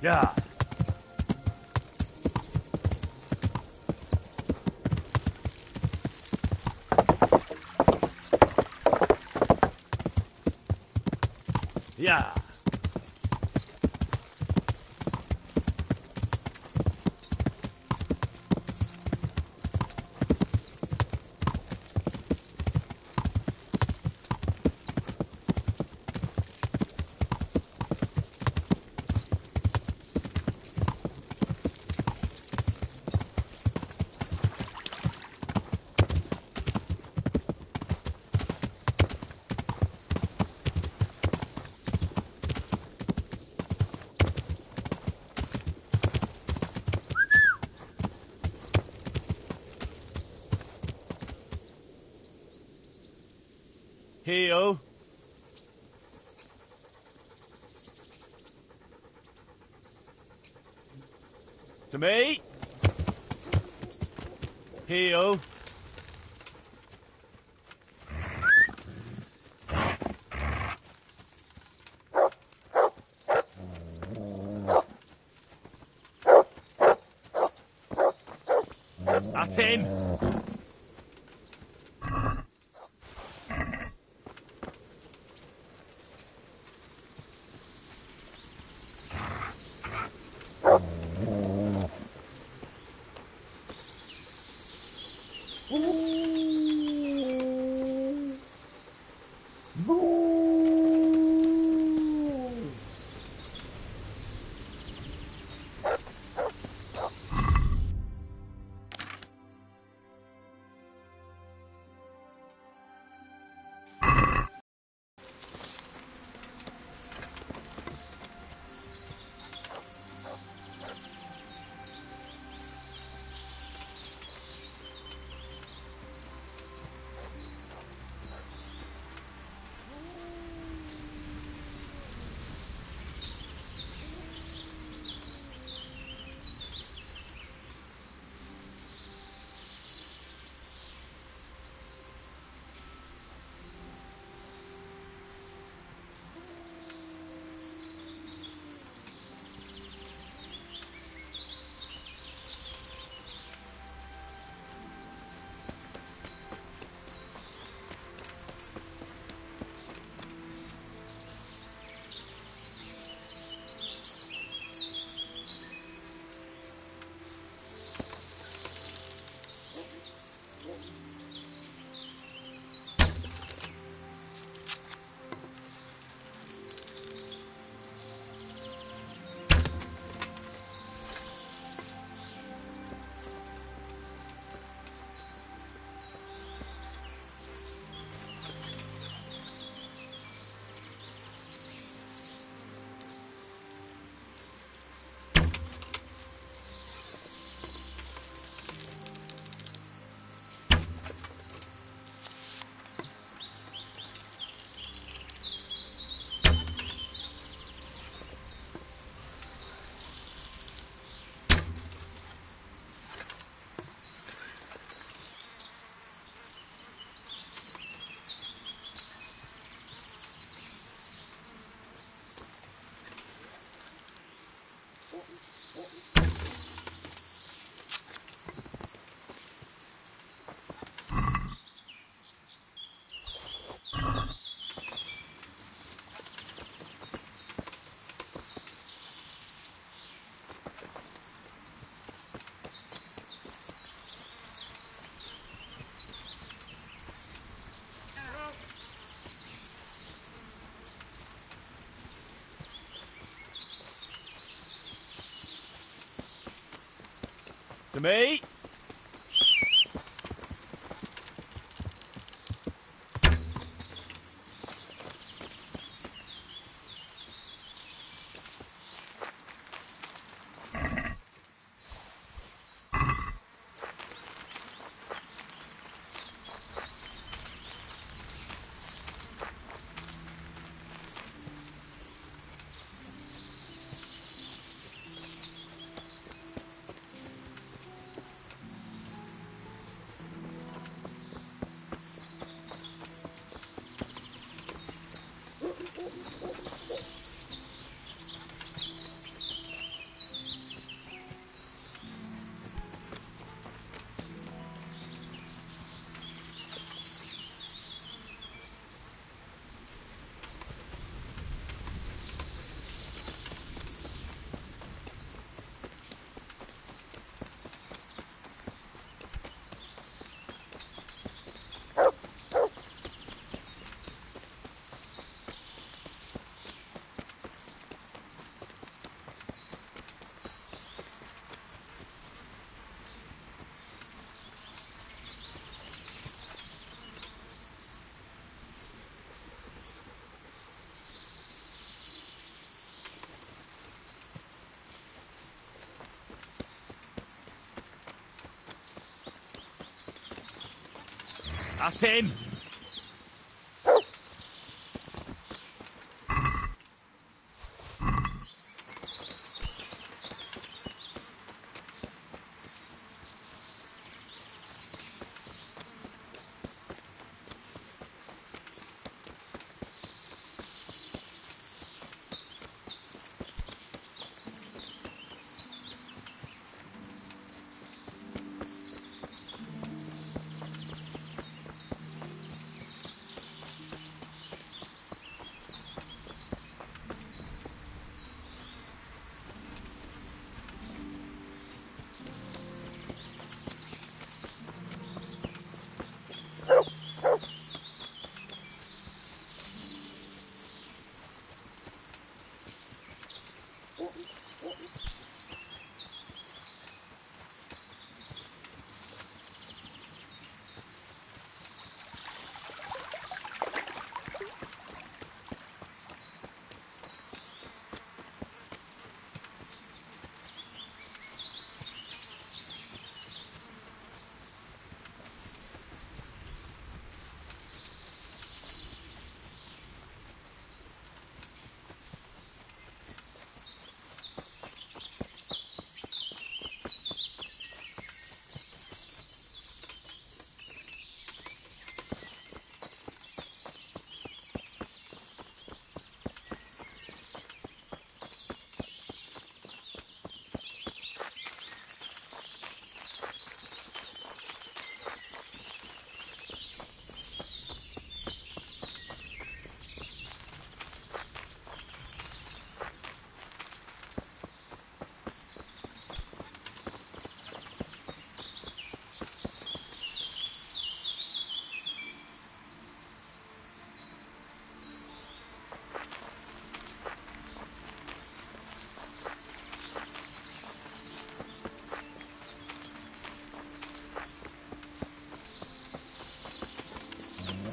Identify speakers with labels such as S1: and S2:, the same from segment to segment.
S1: Yeah. Yeah. Hey-o. To me. Hey-o. That's him. To me. At him!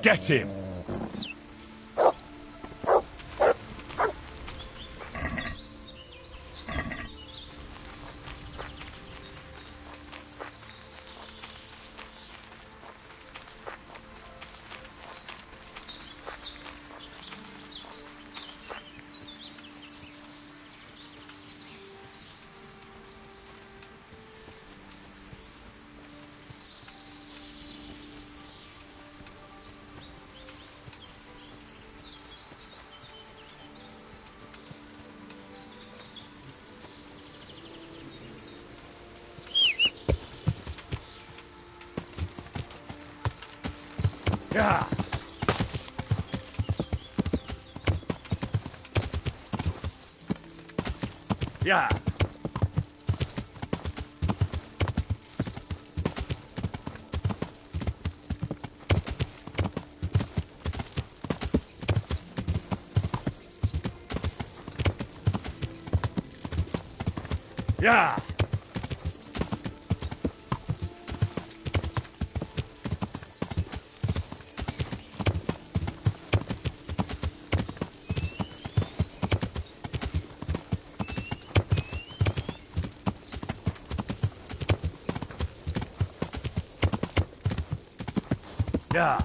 S1: Get him! Yeah. Yeah. Yeah. Yeah.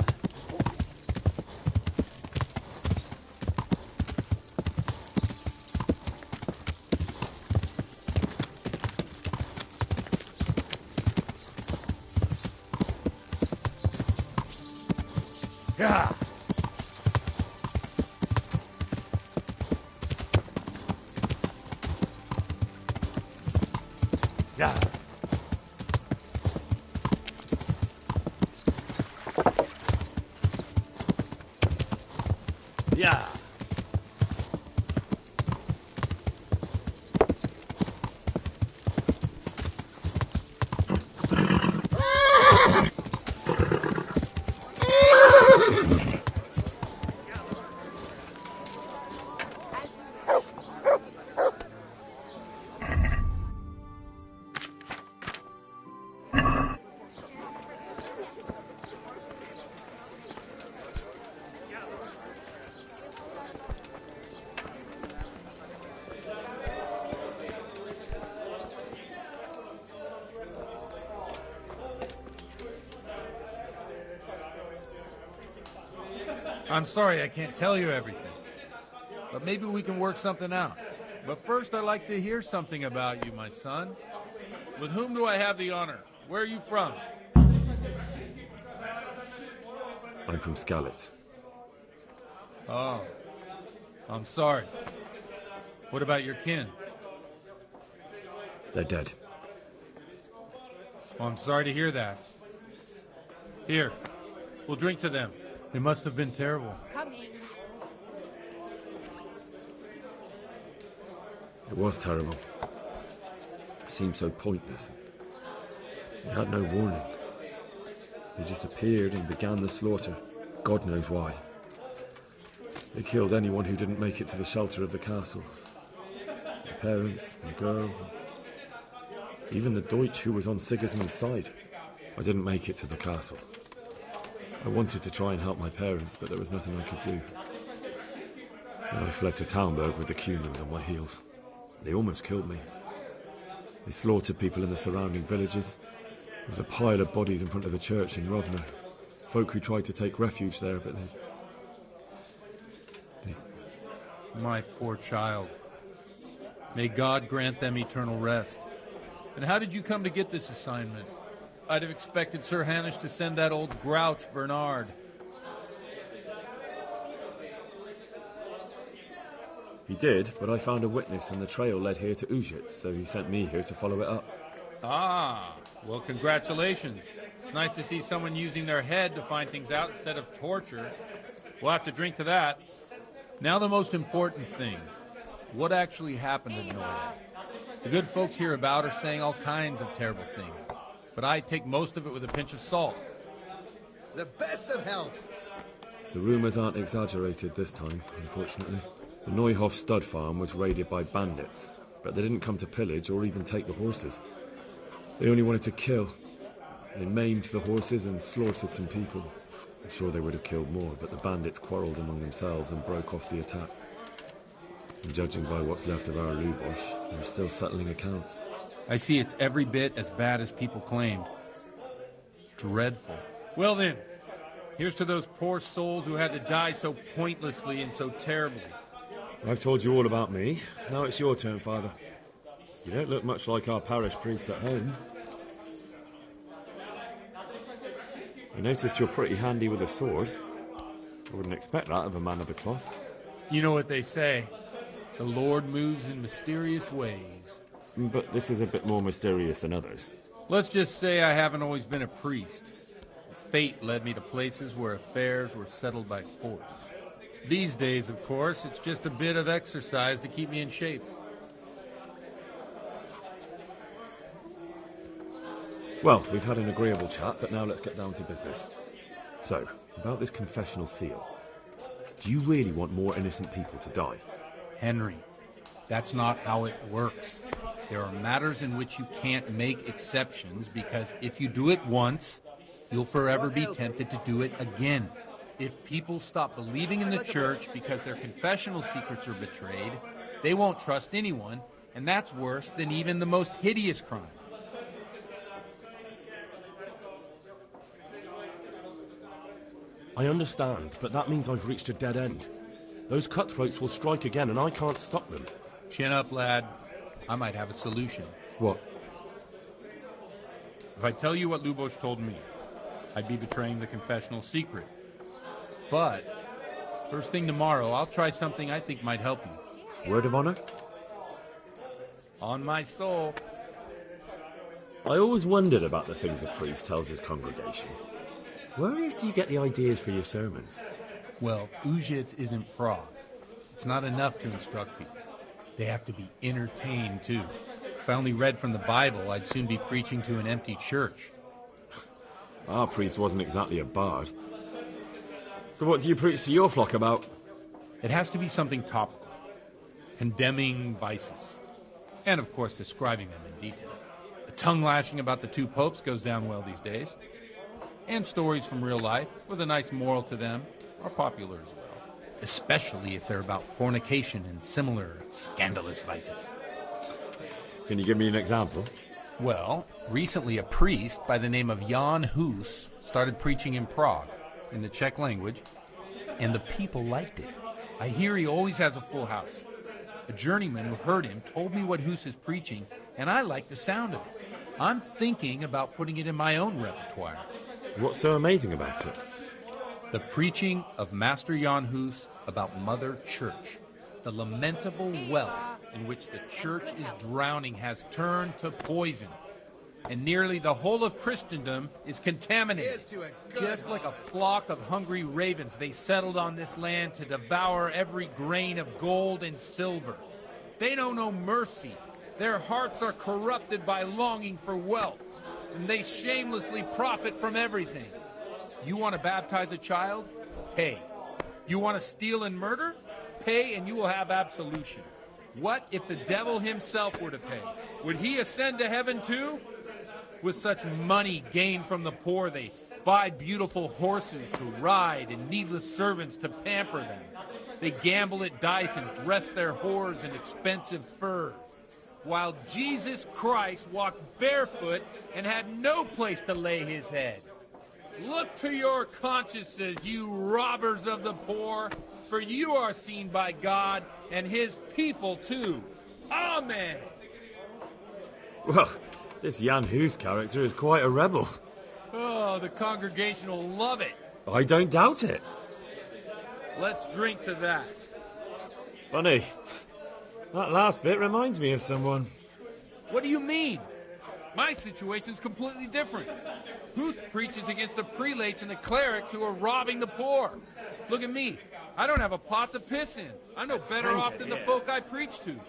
S1: Yeah. Yeah. Yeah.
S2: I'm sorry I can't tell you everything. But maybe we can work something out. But first I'd like to hear something about you, my son. With whom do I have the honor? Where are you from?
S3: I'm from Skalitz.
S2: Oh, I'm sorry. What about your kin?
S3: They're dead.
S2: Oh, I'm sorry to hear that. Here, we'll drink to them. It must have been terrible.
S4: Coming.
S3: It was terrible. It seemed so pointless. They had no warning. They just appeared and began the slaughter. God knows why. They killed anyone who didn't make it to the shelter of the castle. The parents, the girl, even the Deutsch who was on Sigismund's side. I didn't make it to the castle. I wanted to try and help my parents, but there was nothing I could do. And I fled to Talmberg with the Cunans on my heels. They almost killed me. They slaughtered people in the surrounding villages. There was a pile of bodies in front of the church in Rovno. Folk who tried to take refuge there, but they...
S2: My poor child. May God grant them eternal rest. And how did you come to get this assignment? I'd have expected Sir Hanish to send that old grouch, Bernard.
S3: He did, but I found a witness and the trail led here to Ujit, so he sent me here to follow it up.
S2: Ah, well, congratulations. It's nice to see someone using their head to find things out instead of torture. We'll have to drink to that. Now the most important thing. What actually happened in Noia? The good folks hereabout are saying all kinds of terrible things, but I take most of it with a pinch of salt.
S5: The best of health.
S3: The rumours aren't exaggerated this time, unfortunately. The Neuhof stud farm was raided by bandits, but they didn't come to pillage or even take the horses. They only wanted to kill. They maimed the horses and slaughtered some people. I'm sure they would have killed more, but the bandits quarrelled among themselves and broke off the attack. And judging by what's left of our Lubosh, they're still settling accounts.
S2: I see it's every bit as bad as people claimed. Dreadful. Well then, here's to those poor souls who had to die so pointlessly and so terribly.
S3: I've told you all about me. Now it's your turn, Father. You don't look much like our parish priest at home. I noticed you're pretty handy with a sword. I wouldn't expect that of a man of the cloth.
S2: You know what they say. The Lord moves in mysterious ways.
S3: But this is a bit more mysterious than others.
S2: Let's just say I haven't always been a priest. Fate led me to places where affairs were settled by force. These days, of course, it's just a bit of exercise to keep me in shape.
S3: Well, we've had an agreeable chat, but now let's get down to business. So, about this confessional seal. Do you really want more innocent people to die?
S2: Henry, that's not how it works. There are matters in which you can't make exceptions because if you do it once, you'll forever be tempted to do it again. If people stop believing in the church because their confessional secrets are betrayed, they won't trust anyone, and that's worse than even the most hideous crime.
S6: I understand, but that means I've reached a dead end. Those cutthroats will strike again, and I can't stop them.
S2: Chin up, lad. I might have a solution.
S3: What?
S2: If I tell you what Lubosh told me, I'd be betraying the confessional secret. But, first thing tomorrow, I'll try something I think might help you.
S3: Word of honor?
S2: On my soul.
S3: I always wondered about the things a priest tells his congregation. Where on earth do you get the ideas for your sermons?
S2: Well, Ujits isn't Prague. It's not enough to instruct people. They have to be entertained, too. If I only read from the Bible, I'd soon be preaching to an empty church.
S3: Our priest wasn't exactly a bard. So what do you preach to your flock about?
S2: It has to be something topical. Condemning vices. And, of course, describing them in detail. The tongue-lashing about the two popes goes down well these days. And stories from real life, with a nice moral to them, are popular as well. Especially if they're about fornication and similar scandalous vices.
S3: Can you give me an example?
S2: Well, recently a priest by the name of Jan Hus started preaching in Prague, in the Czech language, and the people liked it. I hear he always has a full house. A journeyman who heard him told me what Hus is preaching, and I like the sound of it. I'm thinking about putting it in my own repertoire.
S6: What's so amazing about it?
S2: The preaching of Master Jan Hus about Mother Church. The lamentable wealth in which the church is drowning has turned to poison. And nearly the whole of Christendom is contaminated. Just like a flock of hungry ravens, they settled on this land to devour every grain of gold and silver. They know no mercy. Their hearts are corrupted by longing for wealth, and they shamelessly profit from everything. You want to baptize a child? Pay. You want to steal and murder? Pay and you will have absolution. What if the devil himself were to pay? Would he ascend to heaven too? With such money gained from the poor, they buy beautiful horses to ride and needless servants to pamper them. They gamble at dice and dress their whores in expensive furs. While Jesus Christ walked barefoot and had no place to lay his head. Look to your consciences, you robbers of the poor, for you are seen by God and his people too. Amen.
S6: Well, this Jan Hus character is quite a rebel.
S2: Oh, the congregation will love it.
S6: I don't doubt it.
S2: Let's drink to that.
S6: Funny. That last bit reminds me of someone.
S2: What do you mean? My situation's completely different. Hus preaches against the prelates and the clerics who are robbing the poor. Look at me. I don't have a pot to piss in. I'm no better off than the folk I preach to.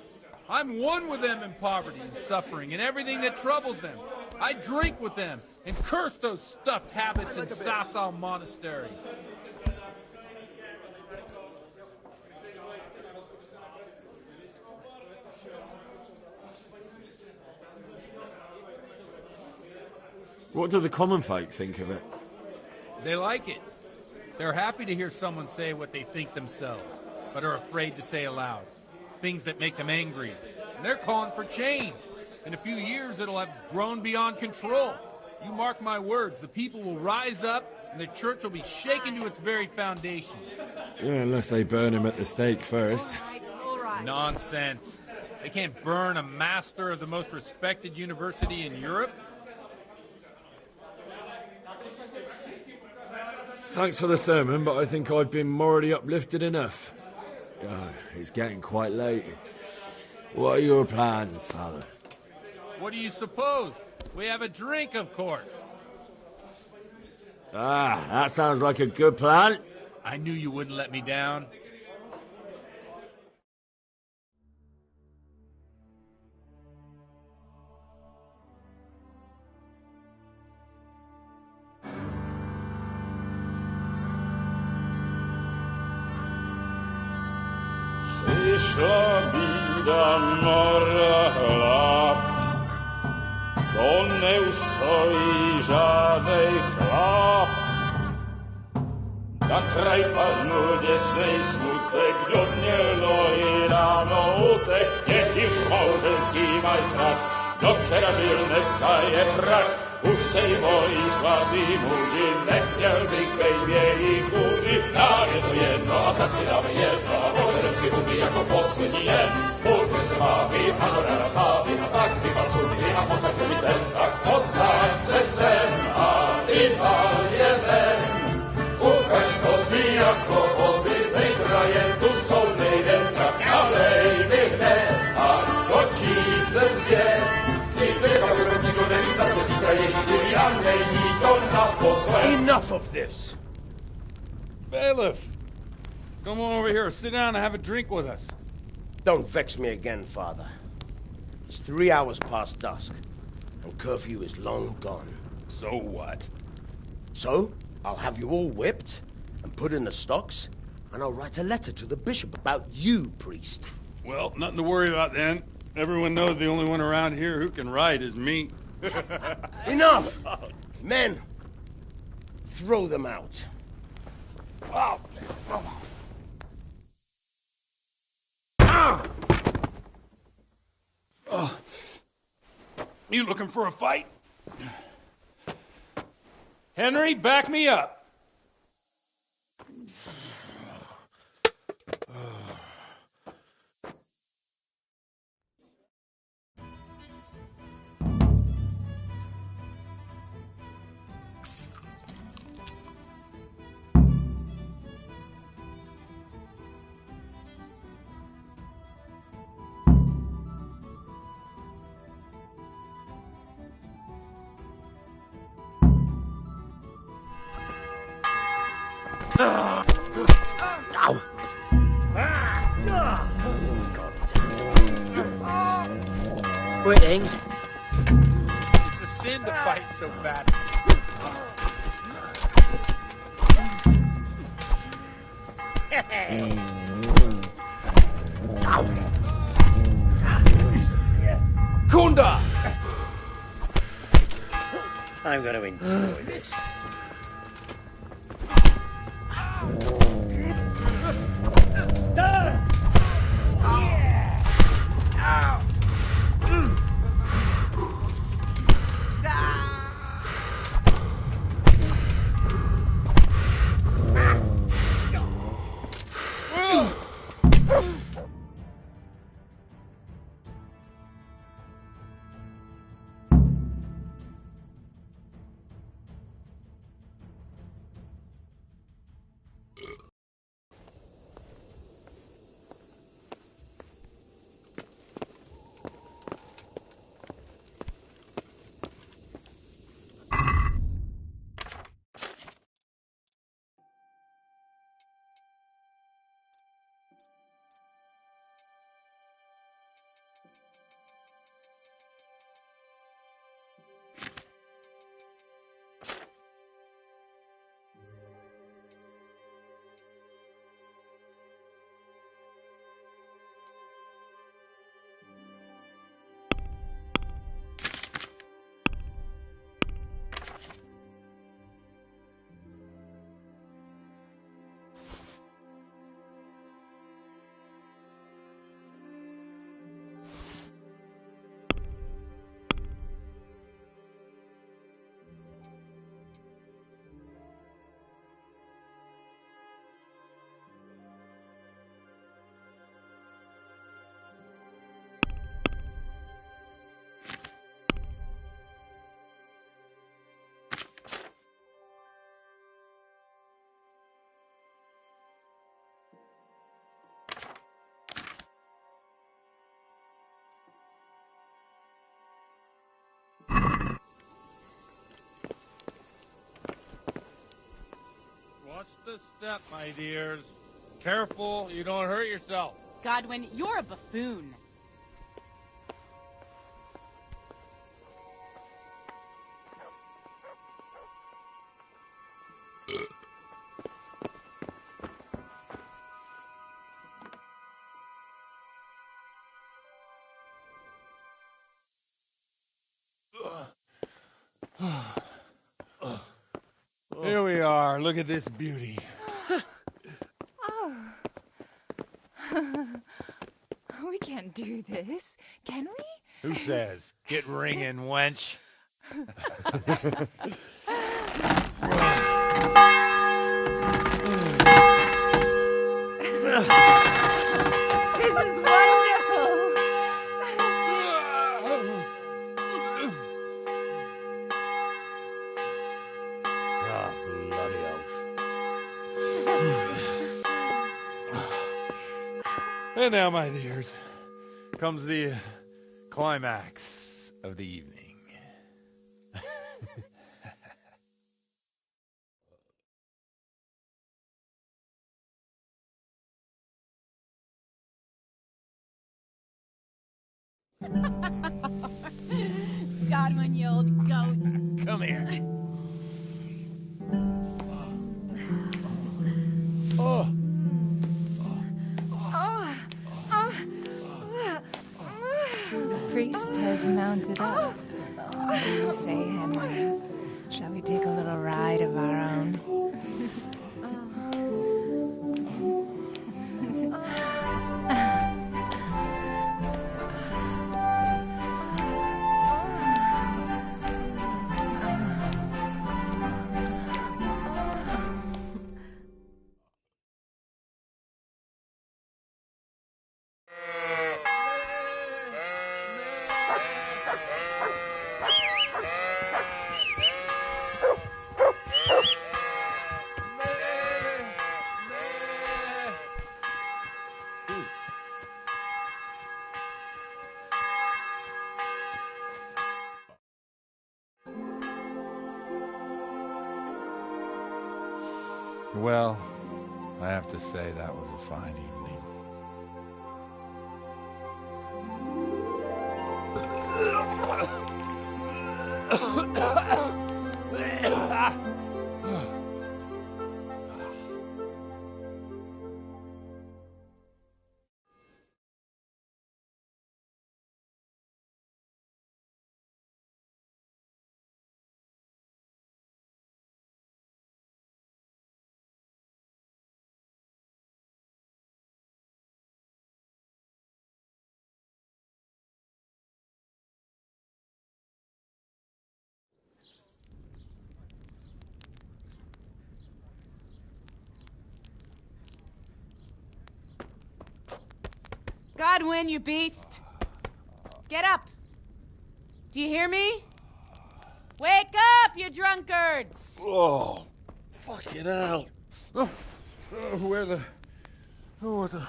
S2: I'm one with them in poverty and suffering and everything that troubles them. I drink with them and curse those stuffed habits in Sasau Monastery.
S6: What do the common folk think of it?
S2: They like it. They're happy to hear someone say what they think themselves, but are afraid to say aloud. Things that make them angry. And they're calling for change. In a few years, it'll have grown beyond control. You mark my words, the people will rise up, and the church will be shaken to its very foundations.
S6: Yeah, unless they burn him at the stake first.
S4: All right.
S2: Nonsense. They can't burn a master of the most respected university in Europe.
S6: Thanks for the sermon, but I think I've been morally uplifted enough.
S3: Oh, it's getting quite late. What are your plans, Father?
S2: What do you suppose? We have a drink, of course.
S3: Ah, that sounds like a good plan.
S2: I knew you wouldn't let me down.
S7: Przyszła bida mora lat, to nie ustoi żadnej chlap. Na kraj panuje sej smutek, do dnielo i rano utek, niech już małżeński majstrat, do przerażylne staje prak. Už sej mojí svatý muži, nechtěl bych bejbě i kůži, nám je to jedno a tak si dáme jedno a požerem si huby jako poslední jen. Půjďme se vámi, panorama slávy a tak vypal sudy a posaď se mi sem, tak posaď se sem a vypal je ven. Ukaž kozy jako vozy, zejtra jen tu soudnej den, tak nalej mi hned, ať točí se svět.
S1: Enough of this! Bailiff! Come on over here, sit down and have a drink with us.
S8: Don't vex me again, Father. It's 3 hours past dusk, and curfew is long gone.
S1: So what?
S8: So, I'll have you all whipped, and put in the stocks, and I'll write a letter to the bishop about you, priest.
S1: Well, nothing to worry about then. Everyone knows the only one around here who can ride is me.
S8: Enough! Men, throw them out.
S1: Oh. Oh. You looking for a fight? Henry, back me up.
S8: Ow! Quitting.
S2: It's a sin to fight so bad.
S8: Kunda! I'm going to enjoy this.
S1: Watch the step, my dears. Careful, you don't hurt yourself.
S4: Godwin, you're a buffoon.
S1: Here we are. Look at this beauty.
S9: We can't do this, can we?
S1: Who says? Get ringing, wench.
S9: This is wonderful.
S8: Ah, bloody oath.
S1: And now, my dears, comes the climax of the evening.
S4: Godwin, you old goat.
S1: Come here.
S9: The priest has mounted up. What do you say, Henry? Shall we take a little ride of our own?
S1: Well, I have to say that was a fine evening.
S4: Godwin, you beast! Get up! Do you hear me? Wake up, you drunkards!
S8: Oh, fucking hell.
S1: Where the... Oh, what the...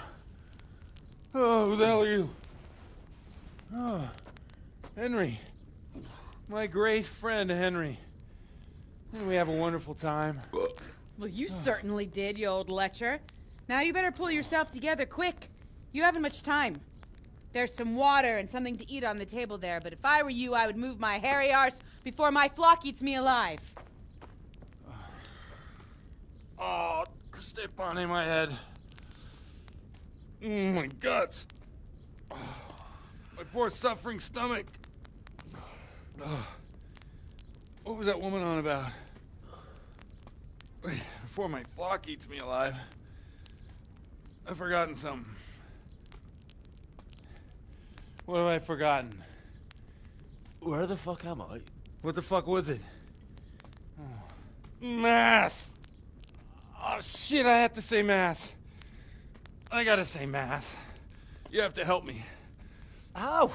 S1: Oh, who the hell are you? Oh, Henry. My great friend, Henry. Didn't we have a wonderful time?
S4: Well, you certainly did, you old lecher. Now you better pull yourself together quick. You haven't much time. There's some water and something to eat on the table there, but if I were you, I would move my hairy arse before my flock eats me alive.
S1: Oh, step on in my head. My guts. Oh, my poor suffering stomach. Oh, what was that woman on about? Before my flock eats me alive. I've forgotten something. What have I forgotten?
S8: Where the fuck am I?
S1: What the fuck was it? Oh. Mass! Oh, shit, I have to say mass. I gotta say mass. You have to help me.
S8: How?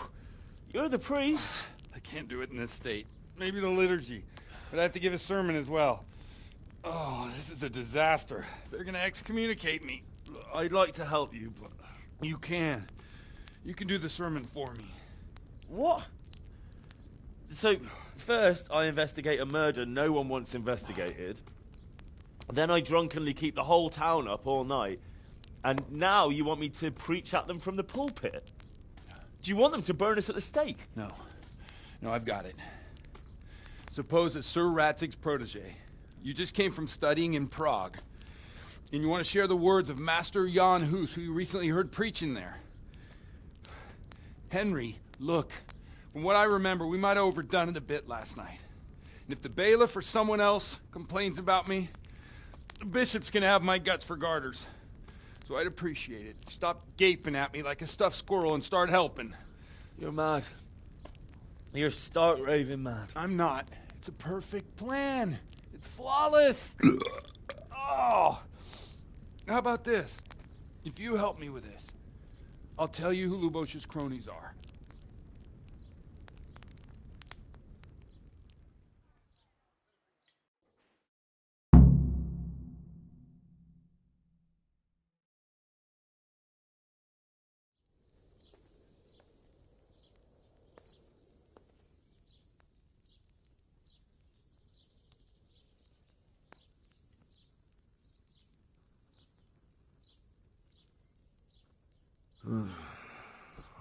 S8: You're the priest.
S1: I can't do it in this state. Maybe the liturgy. But I have to give a sermon as well. Oh, this is a disaster. They're gonna excommunicate me.
S8: I'd like to help you, but...
S1: You can. You can do the sermon for me.
S8: What? So, first I investigate a murder no one wants investigated. Then I drunkenly keep the whole town up all night. And now you want me to preach at them from the pulpit? Do you want them to burn us at the stake?
S1: No. No, I've got it. Suppose that Sir Ratzig's protege. You just came from studying in Prague. And you want to share the words of Master Jan Hus, who you recently heard preaching there. Henry, look. From what I remember, we might have overdone it a bit last night. And if the bailiff or someone else complains about me, the bishop's gonna have my guts for garters. So I'd appreciate it. Stop gaping at me like a stuffed squirrel and start helping.
S8: You're mad. You're stark raving mad.
S1: I'm not. It's a perfect plan. It's flawless. Oh. How about this? If you help me with this, I'll tell you who Lubosh's cronies are.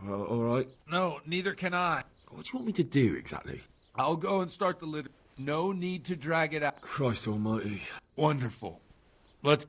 S3: Well, all right.
S2: No, neither can I.
S3: What do you want me to do exactly?
S2: I'll go and start the litter. No need to drag it out.
S3: Christ almighty.
S2: Wonderful. Let's...